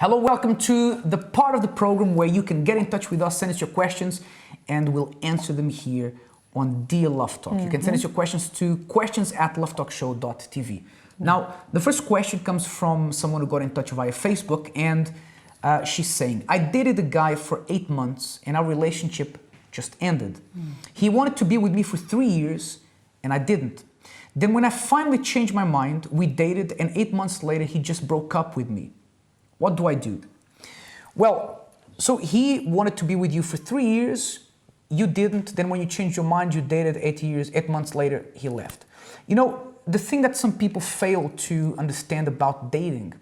Hello, welcome to the part of the program where you can get in touch with us, send us your questions, and we'll answer them here on Dear Love Talk. You can send us your questions to questions@lovetalkshow.tv. Now, the first question comes from someone who got in touch via Facebook, and she's saying, I dated a guy for 8 months and our relationship just ended. He wanted to be with me for 3 years and I didn't. Then when I finally changed my mind, we dated and 8 months later he just broke up with me. What do I do? Well, so he wanted to be with you for 3 years, you didn't, then when you changed your mind, you dated 8 months later, he left. You know, the thing that some people fail to understand about dating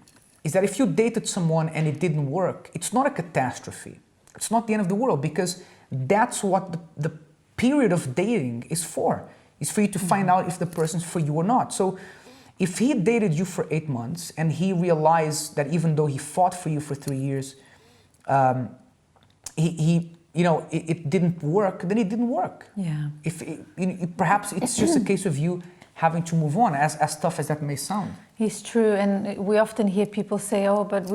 is that if you dated someone and it didn't work, it's not a catastrophe. It's not the end of the world, because that's what the period of dating is for. It's for you to find out if the person's for you or not. So if he dated you for 8 months and he realized that even though he fought for you for 3 years, it didn't work, then it didn't work. Yeah. Perhaps it's just a case of you having to move on, as tough as that may sound. It's true, and we often hear people say, oh, but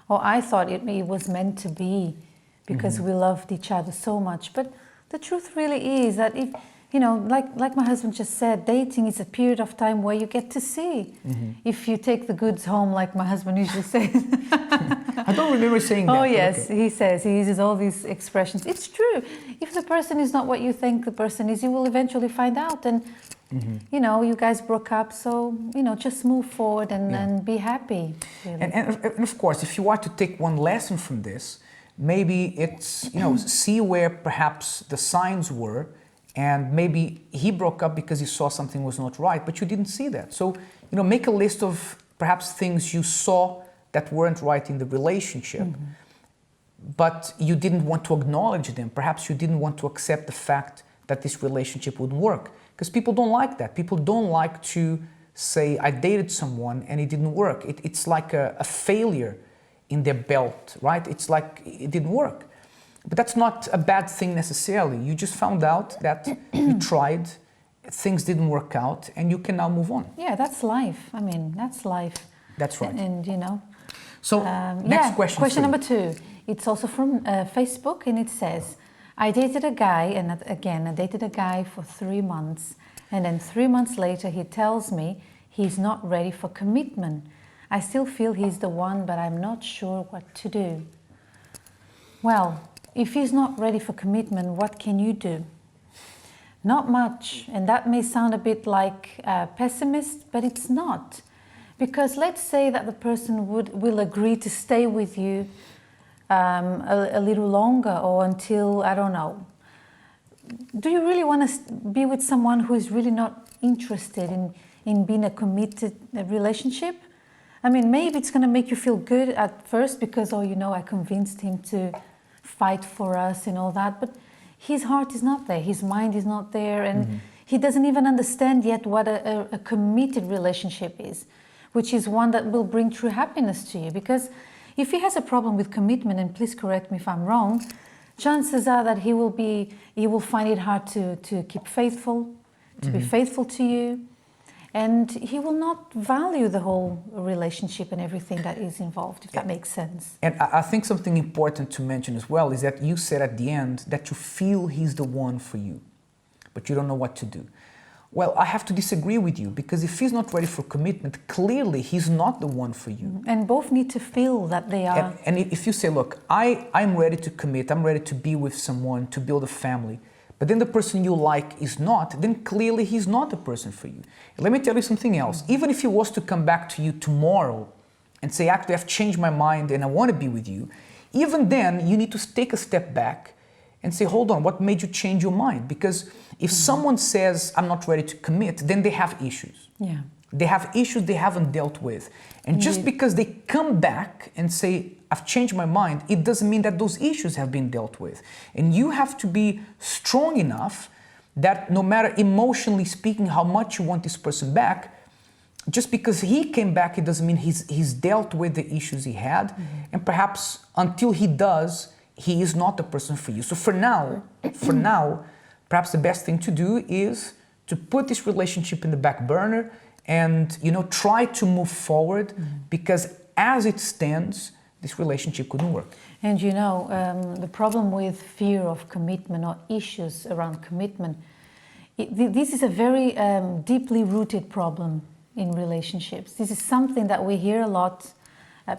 I thought it was meant to be because we loved each other so much. But the truth really is that if, like my husband just said, dating is a period of time where you get to see if you take the goods home, like my husband usually says. I don't remember saying that. Oh yes, okay. he uses all these expressions. It's true. If the person is not what you think the person is, you will eventually find out. And you guys broke up, so just move forward and be happy. Really. And of course, if you are to take one lesson from this, maybe it's see where perhaps the signs were. And maybe he broke up because he saw something was not right, but you didn't see that. So, make a list of perhaps things you saw that weren't right in the relationship, but you didn't want to acknowledge them. Perhaps you didn't want to accept the fact that this relationship wouldn't work. Because people don't like that. People don't like to say, I dated someone and it didn't work. It's like a failure in their belt, right? It's like it didn't work. But that's not a bad thing necessarily. You just found out that you tried, things didn't work out, and you can now move on. Yeah, that's life. I mean, that's life. That's right. And So, next question. Question number 2. It's also from Facebook, and it says, I dated a guy, and again, I dated a guy for 3 months, and then 3 months later he tells me he's not ready for commitment. I still feel he's the one, but I'm not sure what to do. Well, if he's not ready for commitment, what can you do? Not much, and that may sound a bit like pessimist, but it's not. Because let's say that the person will agree to stay with you a little longer, or until, I don't know. Do you really want to be with someone who is really not interested in being a committed relationship? I mean, maybe it's going to make you feel good at first because, I convinced him to fight for us and all that, but his heart is not there, his mind is not there, and he doesn't even understand yet what a committed relationship is, which is one that will bring true happiness to you. Because if he has a problem with commitment, and please correct me if I'm wrong, chances are that he will find it hard to keep faithful, to be faithful to you, and he will not value the whole relationship and everything that is involved, if that makes sense. And I think something important to mention as well is that you said at the end that you feel he's the one for you, but you don't know what to do. Well, I have to disagree with you, because if he's not ready for commitment, clearly he's not the one for you. And both need to feel that they are. And if you say, look, I'm ready to commit, I'm ready to be with someone, to build a family, but then the person you like is not, then clearly he's not the person for you. Let me tell you something else. Even if he was to come back to you tomorrow and say, actually, I've changed my mind and I want to be with you, even then, you need to take a step back and say, hold on, what made you change your mind? Because if someone says, I'm not ready to commit, then they have issues. Yeah. They have issues they haven't dealt with. And just because they come back and say, I've changed my mind, it doesn't mean that those issues have been dealt with. And you have to be strong enough that no matter emotionally speaking how much you want this person back, just because he came back, it doesn't mean he's dealt with the issues he had. And perhaps until he does, he is not the person for you. So for now, perhaps the best thing to do is to put this relationship in the back burner and, try to move forward, because as it stands, this relationship couldn't work. And you know, the problem with fear of commitment or issues around commitment, this is a very deeply rooted problem in relationships. This is something that we hear a lot,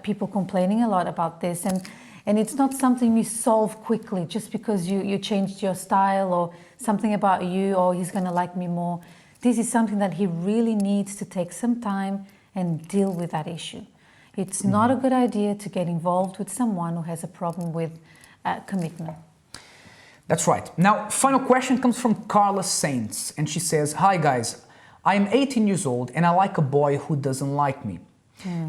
people complaining a lot about this, and it's not something you solve quickly just because you changed your style or something about you, or he's going to like me more. This is something that he really needs to take some time and deal with that issue. It's not a good idea to get involved with someone who has a problem with commitment. That's right. Now, final question comes from Carla Saints, and she says, "Hi guys, I am 18 years old and I like a boy who doesn't like me.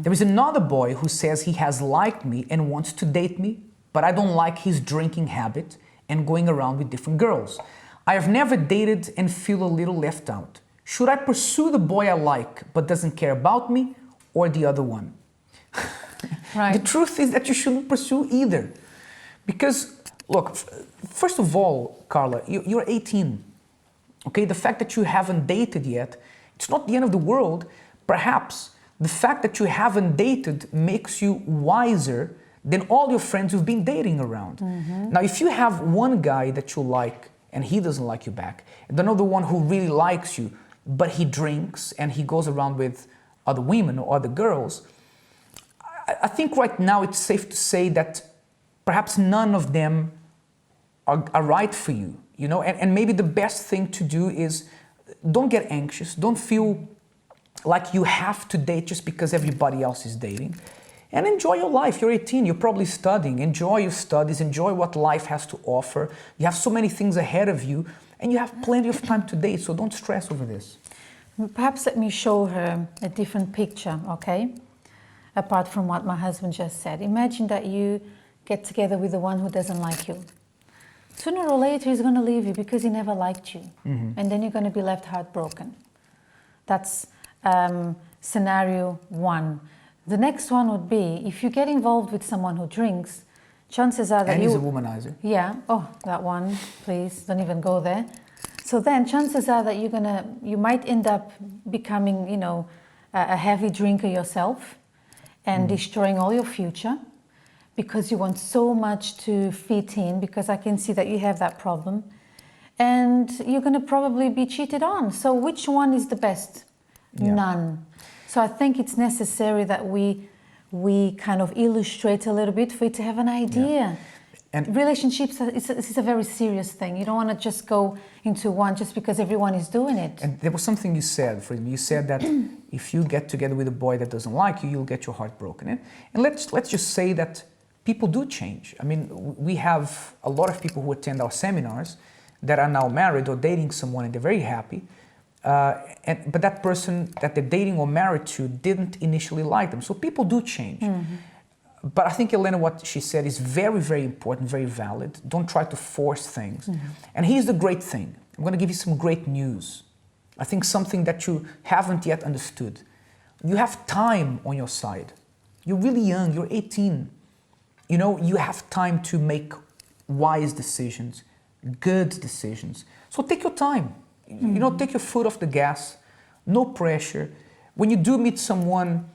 There is another boy who says he has liked me and wants to date me, but I don't like his drinking habit and going around with different girls. I have never dated and feel a little left out. Should I pursue the boy I like but doesn't care about me, or the other one?" Right. The truth is that you shouldn't pursue either. Because, look, first of all, Carla, you're 18. Okay, the fact that you haven't dated yet, it's not the end of the world. Perhaps the fact that you haven't dated makes you wiser than all your friends you've been dating around. Now, if you have one guy that you like and he doesn't like you back, and another one who really likes you, but he drinks and he goes around with other women or other girls, I think right now it's safe to say that perhaps none of them are right for you, you know, and maybe the best thing to do is don't get anxious, don't feel like you have to date just because everybody else is dating, and enjoy your life. You're 18, you're probably studying, enjoy your studies, enjoy what life has to offer. You have so many things ahead of you, and you have plenty of time to date, so don't stress over this. Perhaps let me show her a different picture, okay? Apart from what my husband just said. Imagine that you get together with the one who doesn't like you. Sooner or later, he's going to leave you because he never liked you. And then you're going to be left heartbroken. That's scenario one. The next one would be, if you get involved with someone who drinks, chances are that and he's a womanizer. Yeah, oh, that one, please, don't even go there. So then chances are that you might end up becoming, you know, a heavy drinker yourself and destroying all your future because you want so much to fit in, because I can see that you have that problem. And you're going to probably be cheated on. So which one is the best? Yeah. None. So I think it's necessary that we kind of illustrate a little bit for you to have an idea. Yeah. And relationships, it's a very serious thing. You don't want to just go into one just because everyone is doing it. And there was something you said, Freedom. You said that if you get together with a boy that doesn't like you, you'll get your heart broken. And let's just say that people do change. I mean, we have a lot of people who attend our seminars that are now married or dating someone and they're very happy. But that person that they're dating or married to didn't initially like them. So people do change. But I think, Elena, what she said is very, very important, very valid. Don't try to force things. And here's the great thing. I'm going to give you some great news. I think something that you haven't yet understood. You have time on your side. You're really young. You're 18. You know, you have time to make wise decisions, good decisions. So take your time. You know, take your foot off the gas. No pressure. When you do meet someone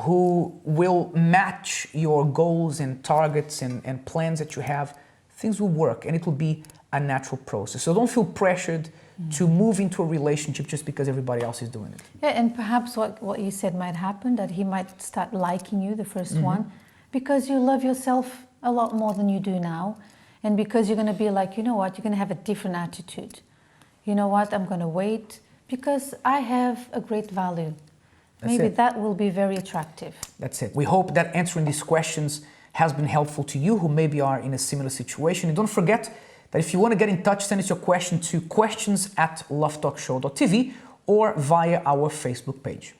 who will match your goals and targets and plans that you have, things will work and it will be a natural process. So don't feel pressured to move into a relationship just because everybody else is doing it. Yeah, and perhaps what you said might happen, that he might start liking you, the first one, because you love yourself a lot more than you do now. And because you're going to be like, you know what, you're going to have a different attitude. You know what, I'm going to wait because I have a great value. Maybe that will be very attractive. That's it. We hope that answering these questions has been helpful to you who maybe are in a similar situation. And don't forget that if you want to get in touch, send us your question to questions@lovetalkshow.tv or via our Facebook page.